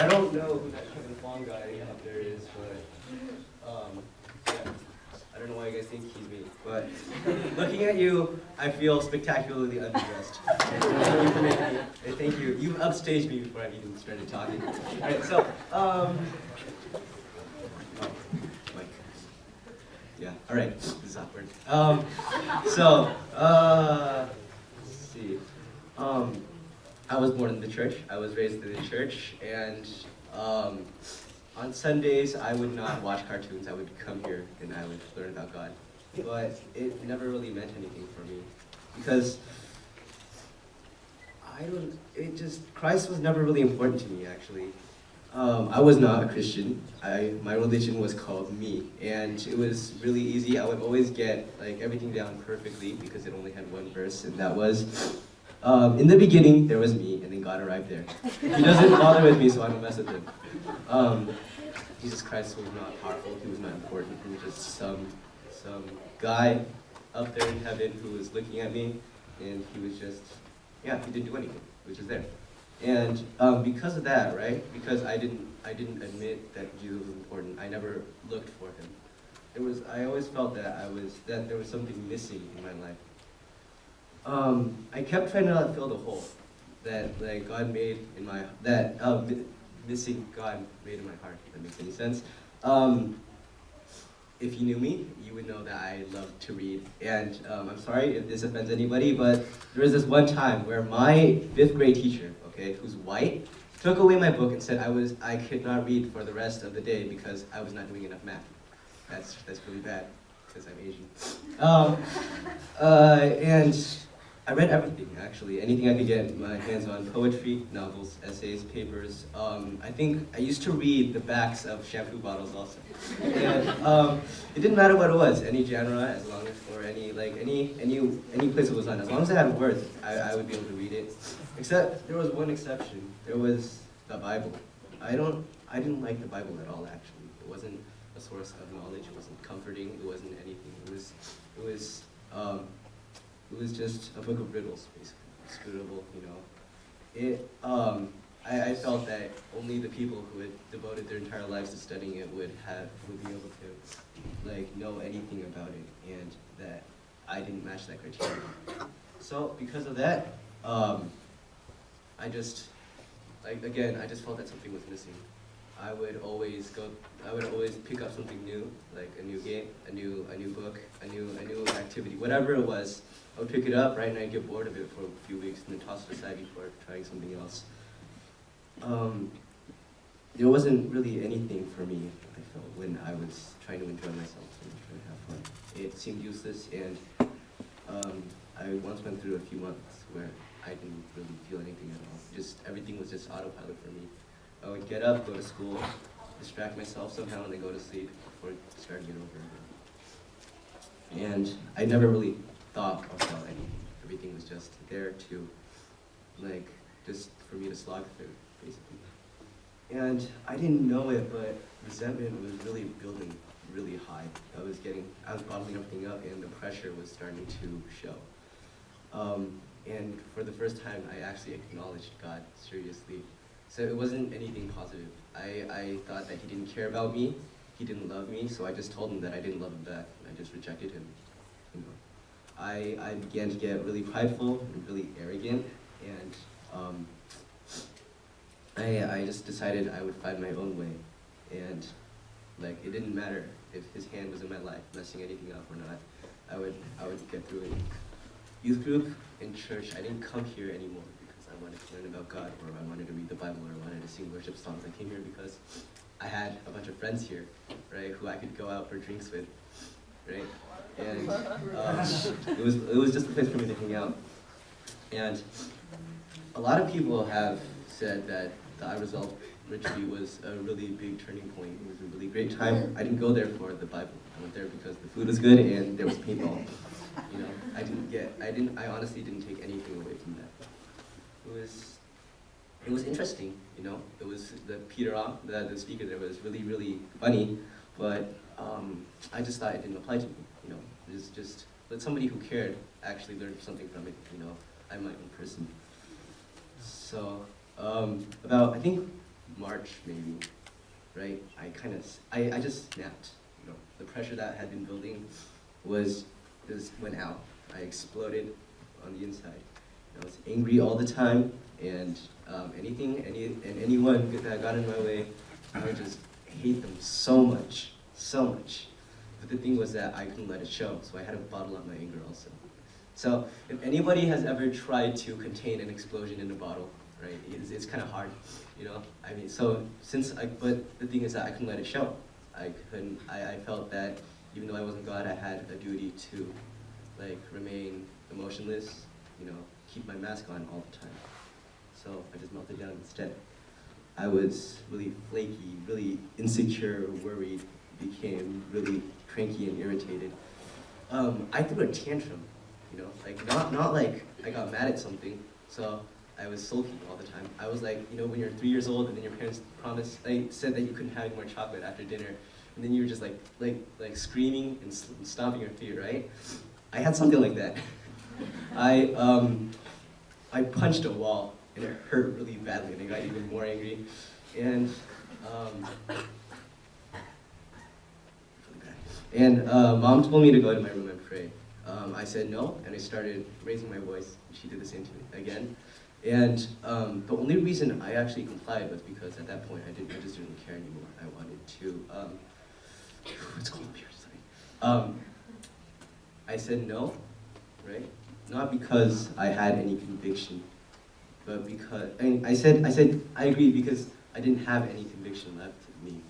I don't know who that Huang guy up there is, but yeah. I don't know why you guys think he's me, but looking at you, I feel spectacularly underdressed. Thank you for making me. Thank you. You've upstaged me before I've even started talking. All right, so oh, Mike. Yeah. All right. This is awkward. Let's see. I was born in the church. I was raised in the church, and on Sundays I would not watch cartoons. I would come here and I would learn about God. But it never really meant anything for me because Christ was never really important to me actually. I was not a Christian. My religion was called me, and it was really easy. I would always get like everything down perfectly because it only had one verse, and that was, in the beginning there was me, and then God arrived there. He doesn't bother with me, so I don't mess with him. Jesus Christ was not powerful. He was not important. He was just some guy up there in heaven who was looking at me, and he was just, yeah, he didn't do anything. He was just there. And because of that, right? Because I didn't admit that Jesus was important. I never looked for him. I always felt that there was something missing in my life. I kept trying to fill the hole that God made in my missing God made in my heart. If that makes any sense. If you knew me, you would know that I love to read. And I'm sorry if this offends anybody, but there was this one time where my 5th grade teacher, okay, who's white, took away my book and said I could not read for the rest of the day because I was not doing enough math. That's really bad because I'm Asian. And I read everything, actually. Anything I could get my hands on. Poetry, novels, essays, papers. I think I used to read the backs of shampoo bottles also. And it didn't matter what it was, any genre, as long as, or any place it was on. As long as it had words, I would be able to read it. Except, there was one exception. There was the Bible. I didn't like the Bible at all, actually. It wasn't a source of knowledge. It wasn't comforting. It wasn't anything. It was just a book of riddles, basically. Inscrutable, you know. I felt that only the people who had devoted their entire lives to studying it would be able to know anything about it, and that I didn't match that criteria. So because of that, I just felt that something was missing. I would always pick up something new, like a new game, a new book, a new activity, whatever it was. I would pick it up, right, and I'd get bored of it for a few weeks and then toss it aside before trying something else. There wasn't really anything for me, I felt, when I was trying to enjoy myself and trying to have fun. It seemed useless, and I once went through a few months where I didn't really feel anything at all. Everything was just autopilot for me. I would get up, go to school, distract myself somehow, and then go to sleep before starting it over again. And I never really thought about anything. Everything was just there to, just for me to slog through, basically. And I didn't know it, but resentment was really building really high. I was bottling everything up, and the pressure was starting to show. And for the first time, I actually acknowledged God seriously. So it wasn't anything positive. I thought that he didn't care about me, he didn't love me, so I just told him that I didn't love him back. I just rejected him. I began to get really prideful and really arrogant, and I just decided I would find my own way. And it didn't matter if his hand was in my life, messing anything up or not. I would get through it. Youth group in church, I didn't come here anymore because I wanted to learn about God, or I wanted to read the Bible, or I wanted to sing worship songs. I came here because I had a bunch of friends here, right, who I could go out for drinks with, right? And it was just a place for me to hang out. And a lot of people have said that the I Resolve retreat was a really big turning point. It was a really great time. I didn't go there for the Bible. I went there because the food was good and there was paintball. I honestly didn't take anything away from that. It was interesting, It was the speaker there was really, really funny, but I just thought it didn't apply to me, It was just let somebody who cared actually learn something from it, I'm my own person. So I think March maybe, right? I just snapped. You know, the pressure that had been building was just went out. I exploded on the inside. I was angry all the time, and anyone that got in my way, I would just hate them so much, so much. But the thing was that I couldn't let it show, so I had to bottle up my anger also. So if anybody has ever tried to contain an explosion in a bottle, right, it's kind of hard, you know? I mean, but the thing is that I couldn't let it show. I felt that even though I wasn't God, I had a duty to, like, remain emotionless, you know, keep my mask on all the time. So I just melted down instead. I was really flaky, really insecure, worried, became really cranky and irritated. I threw a tantrum, you know, like not like I got mad at something, so I was sulky all the time. I was like, you know, when you're 3 years old and then your parents said that you couldn't have any more chocolate after dinner, and then you were just like screaming and stomping your feet, right? I had something like that. I punched a wall and it hurt really badly, and I got even more angry. And Mom told me to go to my room and pray. I said no, and I started raising my voice. She did the same to me again. And the only reason I actually complied was because at that point I just didn't care anymore. I wanted to. It's cold up here. Sorry. I said no, right? Not because I had any conviction, but because I said I agreed because I didn't have any conviction left in me.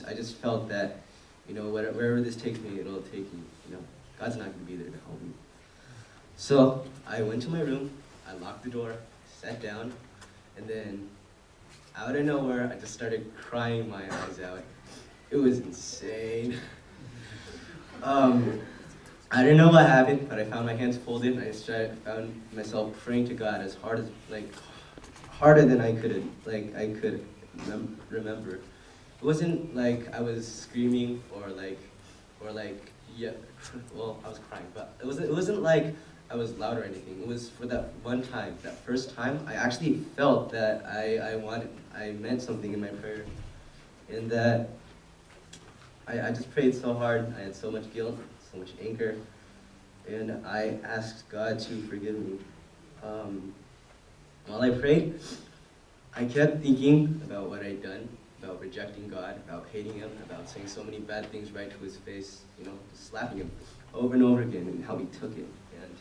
I just felt that, you know, wherever this takes me, it'll take me. You know, God's not going to be there to help me. So I went to my room, I locked the door, sat down, and then out of nowhere, I just started crying my eyes out. It was insane. I don't know what happened, but I found my hands folded, and I found myself praying to God as hard as, like, harder than I could remember. It wasn't like I was screaming or yeah, well, I was crying, but it wasn't like I was loud or anything. It was for that one time, that first time, I actually felt that I meant something in my prayer, and that I just prayed so hard. I had so much guilt, so much anger, and I asked God to forgive me. While I prayed, I kept thinking about what I'd done, about rejecting God, about hating Him, about saying so many bad things right to His face, you know, just slapping Him over and over again, and how He took it. And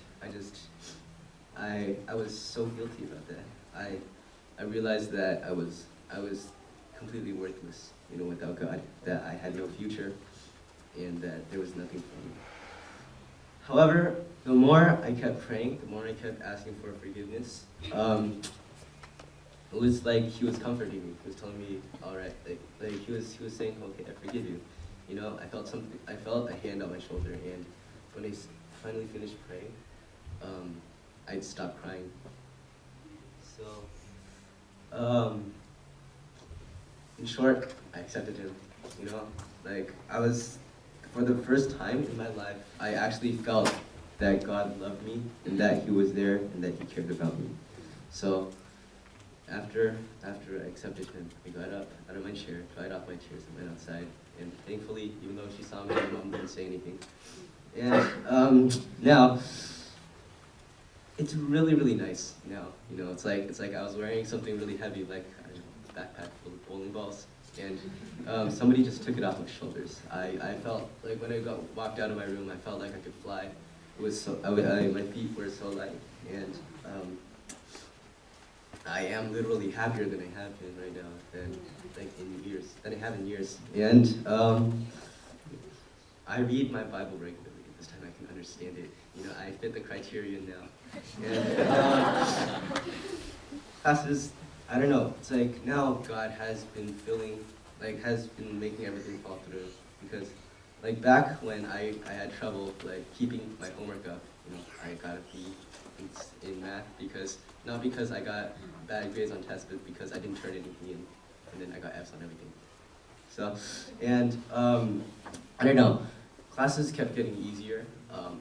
I was so guilty about that. I realized that I was completely worthless, you know, without God, that I had no future, and that there was nothing for me. However, the more I kept praying, the more I kept asking for forgiveness, it was like He was comforting me. He was telling me, all right, like he was saying, okay, I forgive you. You know, I felt a hand on my shoulder, and when I finally finished praying, I'd stopped crying. So, in short, I accepted Him. You know, like for the first time in my life, I actually felt that God loved me, and that He was there, and that He cared about me. So after I accepted Him, I got up out of my chair, dried off my tears, and went outside. And thankfully, even though she saw me, my mom didn't say anything. And now, it's really, really nice now. You know, it's like I was wearing something really heavy, like a backpack full of bowling balls, and somebody just took it off my shoulders. I felt like when I walked out of my room, I felt like I could fly. It was so my feet were so light, and I am literally happier than I have been right now than I have in years. And I read my Bible regularly. This time I can understand it. You know, I fit the criterion now. And classes, I don't know. It's like now God has been making everything fall through. Because like back when I had trouble like keeping my homework up, you know, I got a B in math not because I got bad grades on tests, but because I didn't turn anything in, and then I got Fs on everything. So, and I don't know, classes kept getting easier.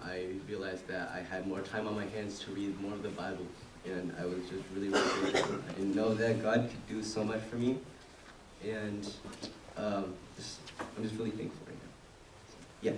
I realized that I had more time on my hands to read more of the Bible, and I was just really, really grateful. I didn't know that God could do so much for me, and I'm just really thankful right now. So, yeah.